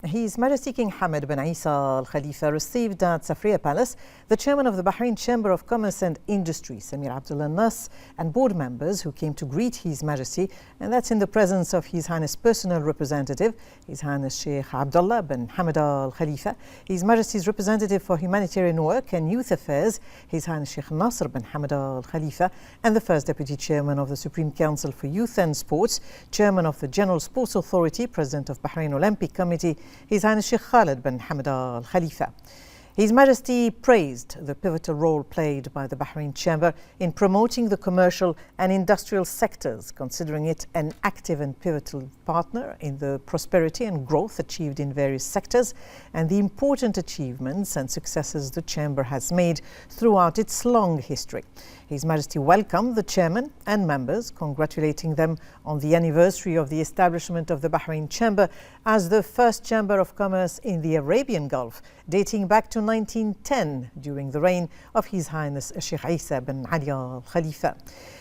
His Majesty King Hamad bin Isa Al Khalifa received at Safriya Palace the chairman of the Bahrain Chamber of Commerce and Industry, Samir Abdullah Nas, and board members who came to greet His Majesty, and that's in the presence of His Highness personal representative, His Highness Sheikh Abdullah bin Hamad Al Khalifa, His Majesty's representative for humanitarian work and youth affairs, His Highness Sheikh Nasser bin Hamad Al Khalifa, and the first deputy chairman of the Supreme Council for Youth and Sports, chairman of the General Sports Authority, president of Bahrain Olympic Committee, His Highness Sheikh Khalid bin Hamad Al Khalifa. His Majesty praised the pivotal role played by the Bahrain Chamber in promoting the commercial and industrial sectors, considering it an active and pivotal partner in the prosperity and growth achieved in various sectors, and the important achievements and successes the Chamber has made throughout its long history. His Majesty welcomed the chairman and members, congratulating them on the anniversary of the establishment of the Bahrain Chamber as the first chamber of commerce in the Arabian Gulf, dating back to 1910 during the reign of His Highness Sheikh Isa bin Ali Al Khalifa.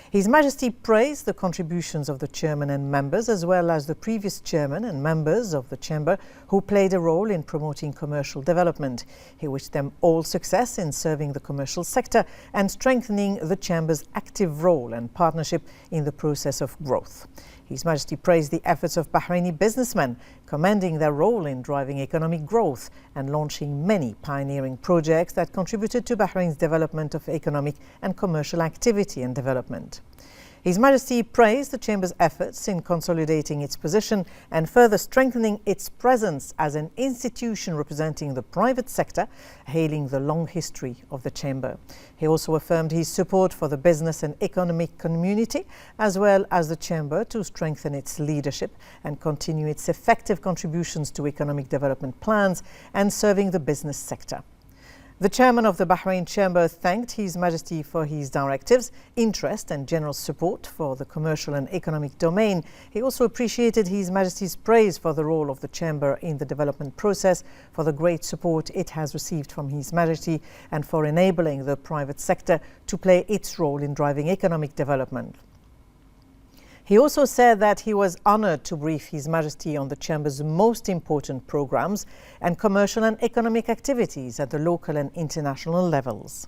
His Majesty praised the contributions of the chairman and members, as well as the previous chairman and members of the chamber who played a role in promoting commercial development. He wished them all success in serving the commercial sector and strengthening the chamber's active role and partnership in the process of growth. His Majesty praised the efforts of Bahraini businessmen, commending their role in driving economic growth and launching many pioneering projects that contributed to Bahrain's development of economic and commercial activity and development. His Majesty praised the Chamber's efforts in consolidating its position and further strengthening its presence as an institution representing the private sector, hailing the long history of the Chamber. He also affirmed his support for the business and economic community, as well as the Chamber to strengthen its leadership and continue its effective contributions to economic development plans and serving the business sector. The chairman of the Bahrain Chamber thanked His Majesty for his directives, interest and general support for the commercial and economic domain. He also appreciated His Majesty's praise for the role of the Chamber in the development process, for the great support it has received from His Majesty, and for enabling the private sector to play its role in driving economic development. He also said that he was honored to brief His Majesty on the Chamber's most important programs and commercial and economic activities at the local and international levels.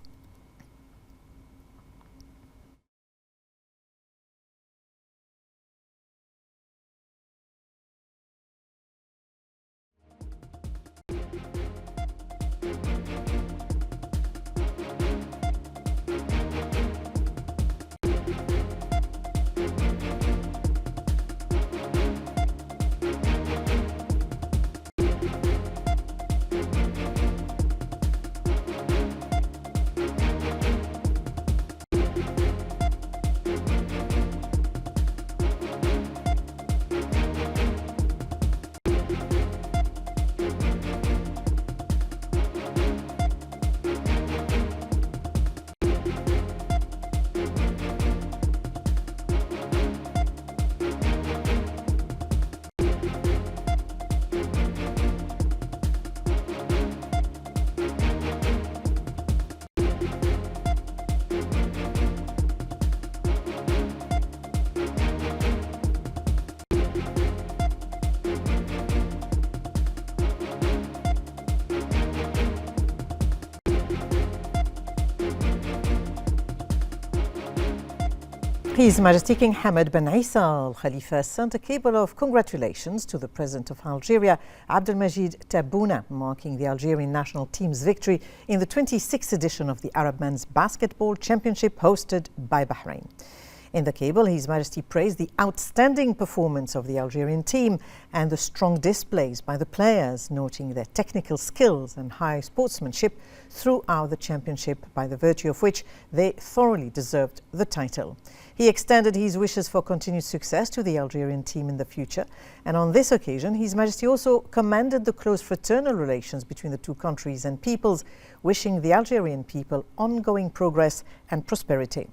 His Majesty King Hamad bin Isa Al Khalifa sent a cable of congratulations to the President of Algeria, Abdelmajid Tebboune, marking the Algerian national team's victory in the 26th edition of the Arab Men's Basketball Championship hosted by Bahrain. In the cable, His Majesty praised the outstanding performance of the Algerian team and the strong displays by the players, noting their technical skills and high sportsmanship throughout the championship, by the virtue of which they thoroughly deserved the title. He extended his wishes for continued success to the Algerian team in the future, and on this occasion, His Majesty also commended the close fraternal relations between the two countries and peoples, wishing the Algerian people ongoing progress and prosperity.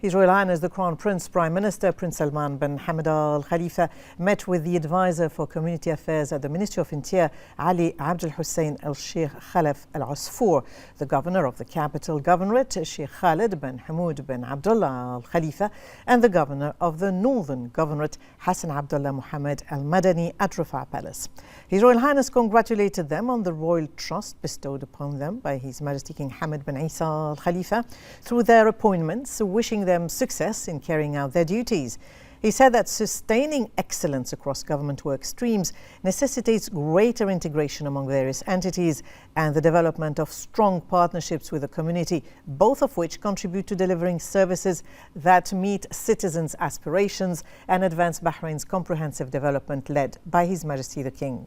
His Royal Highness the Crown Prince, Prime Minister Prince Salman bin Hamad Al Khalifa met with the advisor for community affairs at the Ministry of Interior, Ali Abdul Hussein Al Sheikh Khalaf Al Asfour, the governor of the capital governorate, Sheikh Khalid bin Hamoud bin Abdullah Al Khalifa, and the governor of the northern governorate, Hassan Abdullah Muhammad Al Madani at Rafah Palace. His Royal Highness congratulated them on the royal trust bestowed upon them by His Majesty King Hamad bin Isa Al Khalifa through their appointments, wishing them success in carrying out their duties. He said that sustaining excellence across government work streams necessitates greater integration among various entities and the development of strong partnerships with the community, both of which contribute to delivering services that meet citizens' aspirations and advance Bahrain's comprehensive development led by His Majesty the King.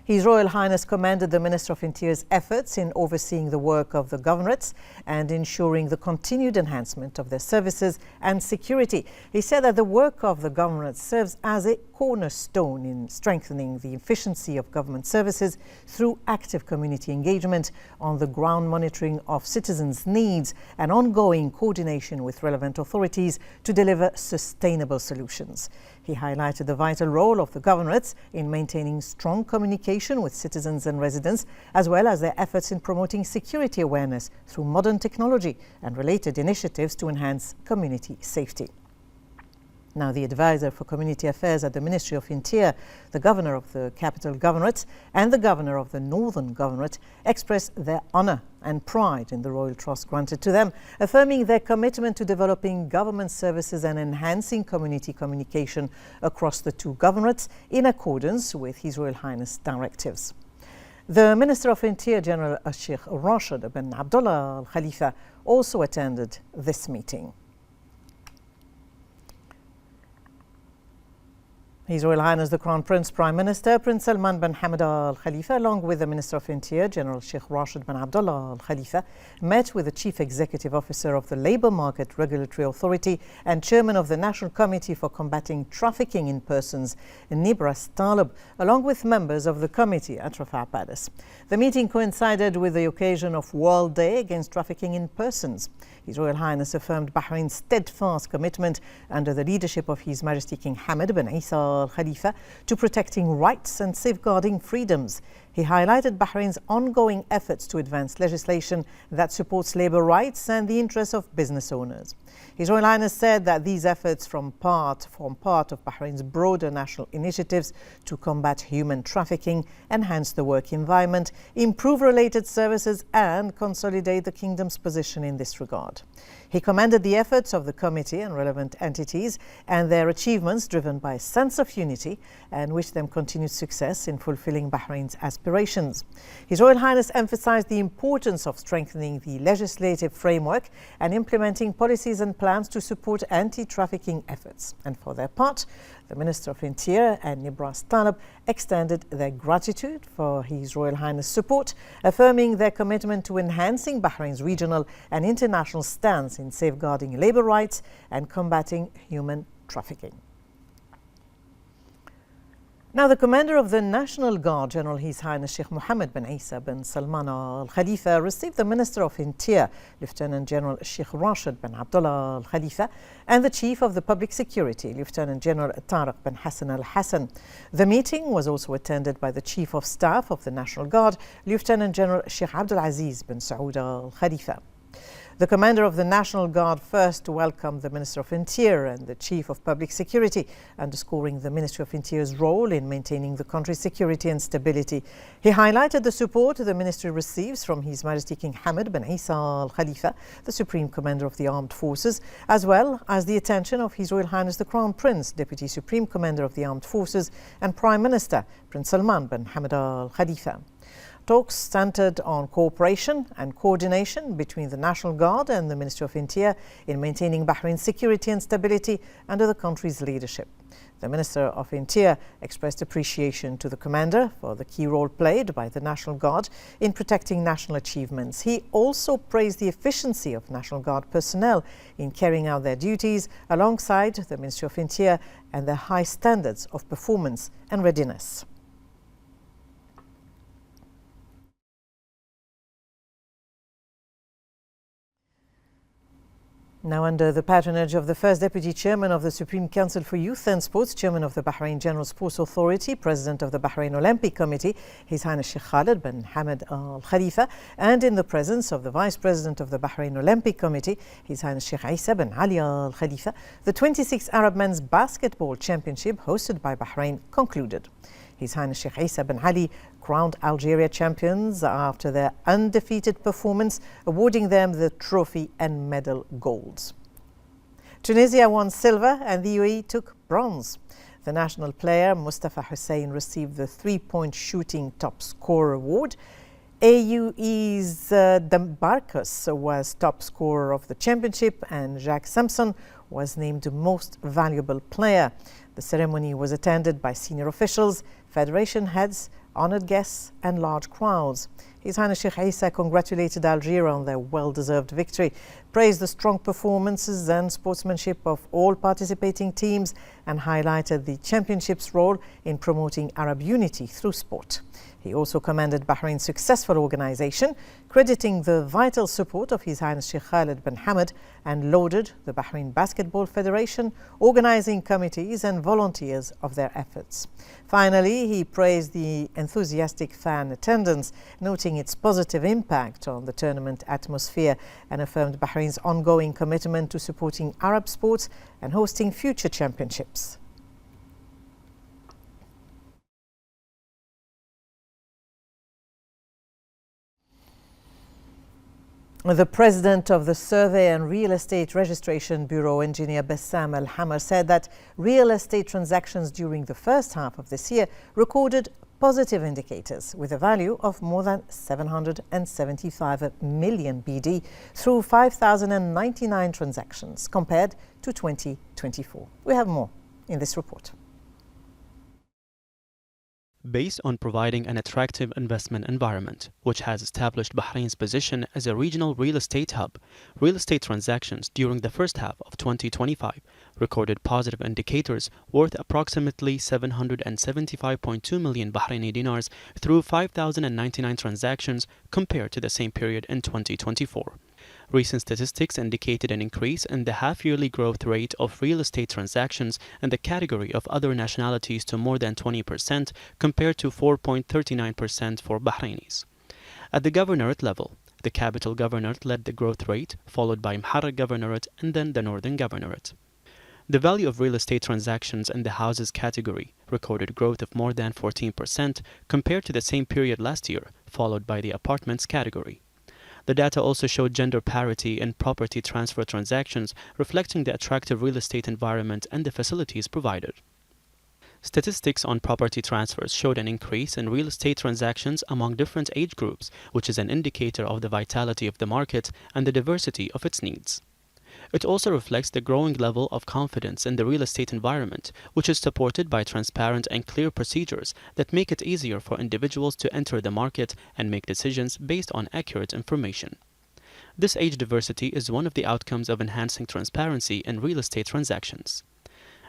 His Royal Highness commended the Minister of Interior's efforts in overseeing the work of the governorates and ensuring the continued enhancement of their services and security. He said that the work of the governorate serves as a cornerstone in strengthening the efficiency of government services through active community engagement, on the ground monitoring of citizens' needs, and ongoing coordination with relevant authorities to deliver sustainable solutions. He highlighted the vital role of the governorates in maintaining strong communication with citizens and residents, as well as their efforts in promoting security awareness through modern technology and related initiatives to enhance community safety. Now, the advisor for community affairs at the Ministry of Interior, the governor of the capital governorate and the governor of the northern governorate expressed their honour and pride in the royal trust granted to them, affirming their commitment to developing government services and enhancing community communication across the two governorates in accordance with His Royal Highness directives. The Minister of Interior, General Sheikh Rashid bin Abdullah Al Khalifa, also attended this meeting. His Royal Highness the Crown Prince, Prime Minister Prince Salman bin Hamad Al Khalifa, along with the Minister of Interior, General Sheikh Rashid bin Abdullah Al Khalifa, met with the Chief Executive Officer of the Labour Market Regulatory Authority and Chairman of the National Committee for Combating Trafficking in Persons, Nibras Talib, along with members of the committee at Rafah Palace. The meeting coincided with the occasion of World Day Against Trafficking in Persons. His Royal Highness affirmed Bahrain's steadfast commitment under the leadership of His Majesty King Hamad bin Isa Al Khalifa to protecting rights and safeguarding freedoms. He highlighted Bahrain's ongoing efforts to advance legislation that supports labour rights and the interests of business owners. His Royal Highness said that these efforts form part of Bahrain's broader national initiatives to combat human trafficking, enhance the work environment, improve related services and consolidate the kingdom's position in this regard. He commended the efforts of the committee and relevant entities and their achievements driven by a sense of unity and wished them continued success in fulfilling Bahrain's aspirations. His Royal Highness emphasized the importance of strengthening the legislative framework and implementing policies and plans to support anti-trafficking efforts. And for their part, the Minister of Interior and Nibras Talib extended their gratitude for His Royal Highness' support, affirming their commitment to enhancing Bahrain's regional and international stance in safeguarding labour rights and combating human trafficking. Now, the Commander of the National Guard, General His Highness Sheikh Mohammed bin Isa bin Salman Al Khalifa, received the Minister of Interior, Lieutenant General Sheikh Rashid bin Abdullah Al Khalifa, and the Chief of the Public Security, Lieutenant General Tariq bin Hassan Al Hassan. The meeting was also attended by the Chief of Staff of the National Guard, Lieutenant General Sheikh Abdul Aziz bin Saud Al Khalifa. The Commander of the National Guard first welcomed the Minister of Interior and the Chief of Public Security, underscoring the Ministry of Interior's role in maintaining the country's security and stability. He highlighted the support the ministry receives from His Majesty King Hamad bin Isa Al Khalifa, the Supreme Commander of the Armed Forces, as well as the attention of His Royal Highness the Crown Prince, Deputy Supreme Commander of the Armed Forces, and Prime Minister Prince Salman bin Hamad Al Khalifa. Talks centered on cooperation and coordination between the National Guard and the Ministry of Interior in maintaining Bahrain's security and stability under the country's leadership. The Minister of Interior expressed appreciation to the Commander for the key role played by the National Guard in protecting national achievements. He also praised the efficiency of National Guard personnel in carrying out their duties alongside the Ministry of Interior and their high standards of performance and readiness. Now, under the patronage of the first Deputy Chairman of the Supreme Council for Youth and Sports, Chairman of the Bahrain General Sports Authority, President of the Bahrain Olympic Committee, His Highness Sheikh Khalid bin Hamad Al Khalifa, and in the presence of the Vice President of the Bahrain Olympic Committee, His Highness Sheikh Isa bin Ali Al Khalifa, the 26th Arab Men's Basketball Championship hosted by Bahrain concluded. His Highness Sheikh Isa bin Ali crowned Algeria champions after their undefeated performance, awarding them the trophy and medal golds. Tunisia won silver and the UAE took bronze. The national player Mustafa Hussein received the three-point shooting top scorer award. AUE's Dambarkus was top scorer of the championship and Jacques Samson was named most valuable player. The ceremony was attended by senior officials, federation heads, honored guests and large crowds. His Highness Sheikh Isa congratulated Algeria on their well-deserved victory, praised the strong performances and sportsmanship of all participating teams and highlighted the championship's role in promoting Arab unity through sport. He also commended Bahrain's successful organization, crediting the vital support of His Highness Sheikh Khalid bin Hamad and lauded the Bahrain Basketball Federation, organizing committees and volunteers of their efforts. Finally, he praised the enthusiastic fan attendance, noting its positive impact on the tournament atmosphere and affirmed Bahrain's ongoing commitment to supporting Arab sports and hosting future championships. The president of the Survey and Real Estate Registration Bureau, Engineer Bassam Al-Hamar, said that real estate transactions during the first half of this year recorded positive indicators with a value of more than 775 million BD through 5,099 transactions compared to 2024. We have more in this report. Based on providing an attractive investment environment, which has established Bahrain's position as a regional real estate hub, real estate transactions during the first half of 2025 recorded positive indicators worth approximately 775.2 million Bahraini dinars through 5,099 transactions compared to the same period in 2024. Recent statistics indicated an increase in the half-yearly growth rate of real estate transactions in the category of other nationalities to more than 20% compared to 4.39% for Bahrainis. At the governorate level, the capital governorate led the growth rate, followed by Muharraq governorate and then the northern governorate. The value of real estate transactions in the houses category recorded growth of more than 14% compared to the same period last year, followed by the apartments category. The data also showed gender parity in property transfer transactions, reflecting the attractive real estate environment and the facilities provided. Statistics on property transfers showed an increase in real estate transactions among different age groups, which is an indicator of the vitality of the market and the diversity of its needs. It also reflects the growing level of confidence in the real estate environment, which is supported by transparent and clear procedures that make it easier for individuals to enter the market and make decisions based on accurate information. This age diversity is one of the outcomes of enhancing transparency in real estate transactions.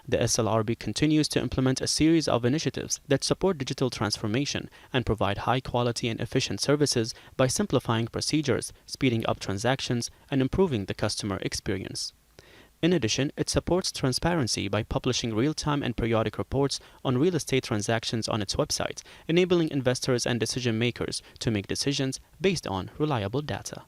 The SLRB continues to implement a series of initiatives that support digital transformation and provide high-quality and efficient services by simplifying procedures, speeding up transactions, and improving the customer experience. In addition, it supports transparency by publishing real-time and periodic reports on real estate transactions on its website, enabling investors and decision-makers to make decisions based on reliable data.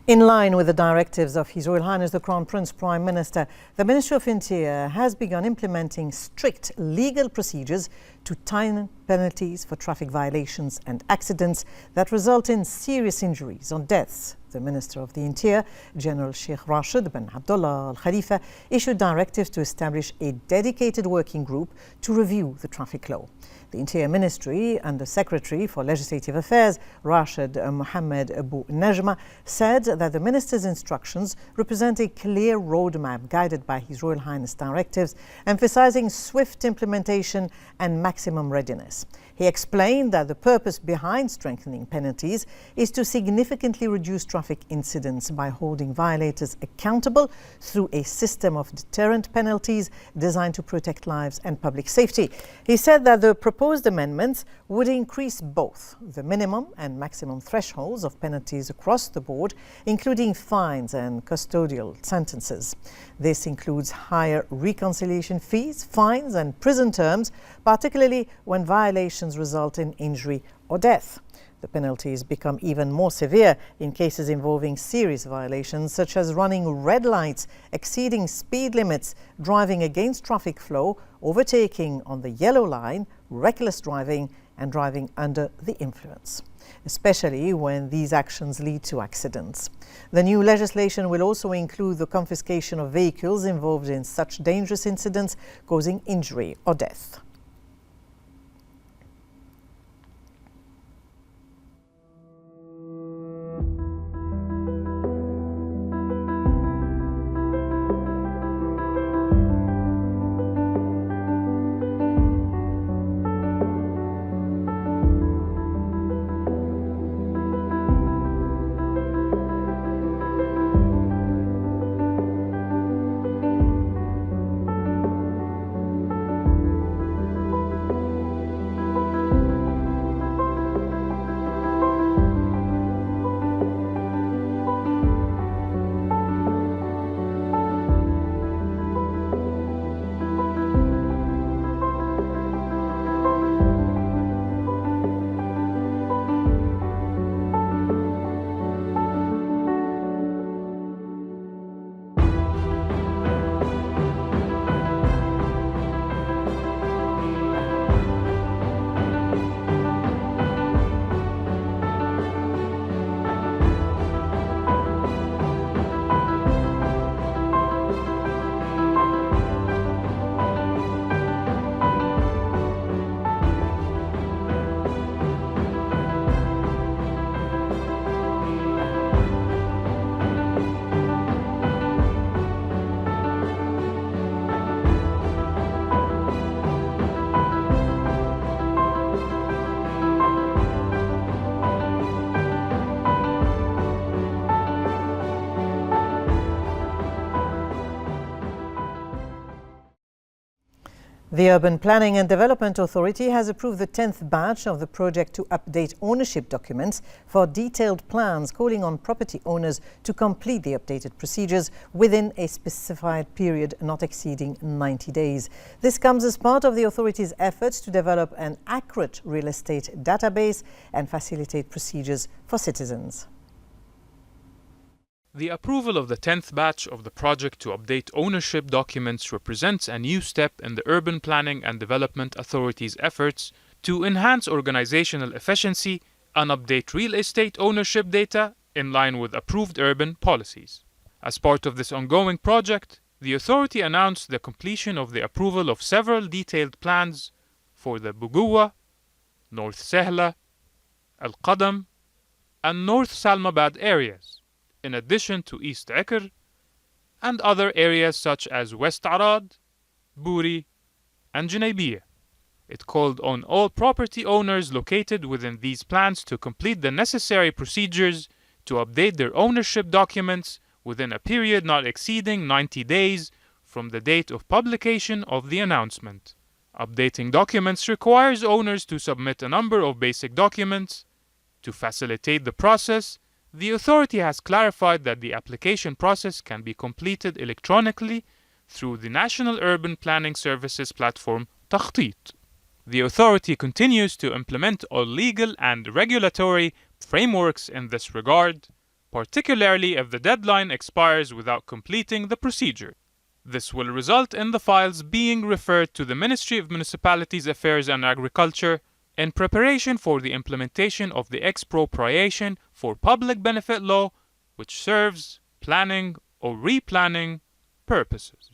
In line with the directives of His Royal Highness the Crown Prince Prime Minister, the Ministry of Interior has begun implementing strict legal procedures to tighten penalties for traffic violations and accidents that result in serious injuries or deaths. The Minister of the Interior, General Sheikh Rashid bin Abdullah Al Khalifa, issued directives to establish a dedicated working group to review the traffic law. The Interior Ministry, Under Secretary for Legislative Affairs, Rashid Mohammed Abu Najma, said that the Minister's instructions represent a clear roadmap guided by His Royal Highness directives, emphasizing swift implementation and maximum readiness. He explained that the purpose behind strengthening penalties is to significantly reduce traffic incidents by holding violators accountable through a system of deterrent penalties designed to protect lives and public safety. He said that the proposed amendments would increase both the minimum and maximum thresholds of penalties across the board, including fines and custodial sentences. This includes higher reconciliation fees, fines and prison terms, particularly when violations result in injury or death. The penalties become even more severe in cases involving serious violations such as running red lights, exceeding speed limits, driving against traffic flow, overtaking on the yellow line, reckless driving and driving under the influence, especially when these actions lead to accidents. The new legislation will also include the confiscation of vehicles involved in such dangerous incidents causing injury or death. The Urban Planning and Development Authority has approved the 10th batch of the project to update ownership documents for detailed plans, calling on property owners to complete the updated procedures within a specified period not exceeding 90 days. This comes as part of the authority's efforts to develop an accurate real estate database and facilitate procedures for citizens. The approval of the 10th batch of the project to update ownership documents represents a new step in the Urban Planning and Development Authority's efforts to enhance organizational efficiency and update real estate ownership data in line with approved urban policies. As part of this ongoing project, the authority announced the completion of the approval of several detailed plans for the Buguwa, North Sehla, Al Qadam, and North Salmabad areas, in addition to East Ikr and other areas such as West Arad, Buri, and Junaybiyah. It called on all property owners located within these plans to complete the necessary procedures to update their ownership documents within a period not exceeding 90 days from the date of publication of the announcement. Updating documents requires owners to submit a number of basic documents. To facilitate the process, the authority has clarified that the application process can be completed electronically through the National Urban Planning Services platform Takhtit. The authority continues to implement all legal and regulatory frameworks in this regard, particularly if the deadline expires without completing the procedure. This will result in the files being referred to the Ministry of Municipalities Affairs and Agriculture in preparation for the implementation of the expropriation for public benefit law, which serves planning or replanning purposes.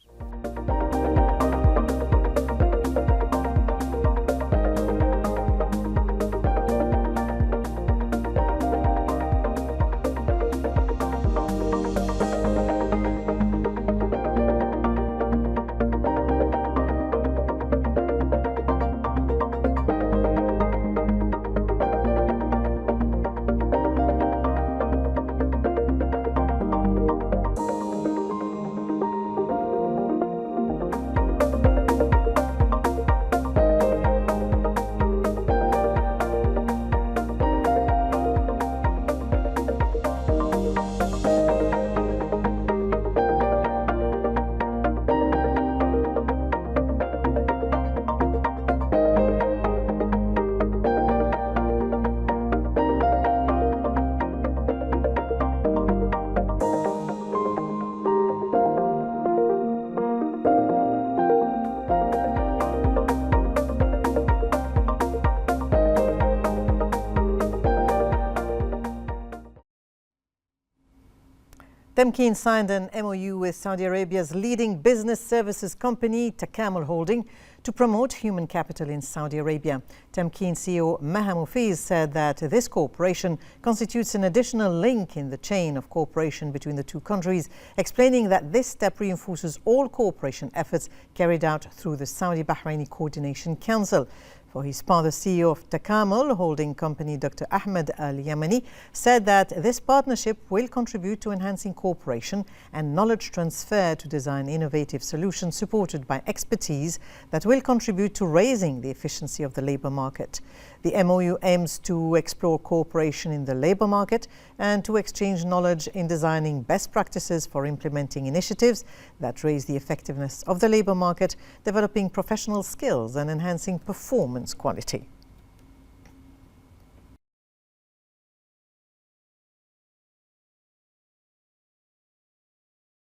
Temkeen signed an MOU with Saudi Arabia's leading business services company, Takamul Holding, to promote human capital in Saudi Arabia. Temkeen CEO Maha Mufiz said that this cooperation constitutes an additional link in the chain of cooperation between the two countries, explaining that this step reinforces all cooperation efforts carried out through the Saudi-Bahraini Coordination Council. For his part, the CEO of Takamul Holding Company, Dr. Ahmed Al-Yamani, said that this partnership will contribute to enhancing cooperation and knowledge transfer to design innovative solutions supported by expertise that will contribute to raising the efficiency of the labour market. The MOU aims to explore cooperation in the labour market and to exchange knowledge in designing best practices for implementing initiatives that raise the effectiveness of the labour market, developing professional skills and enhancing performance quality.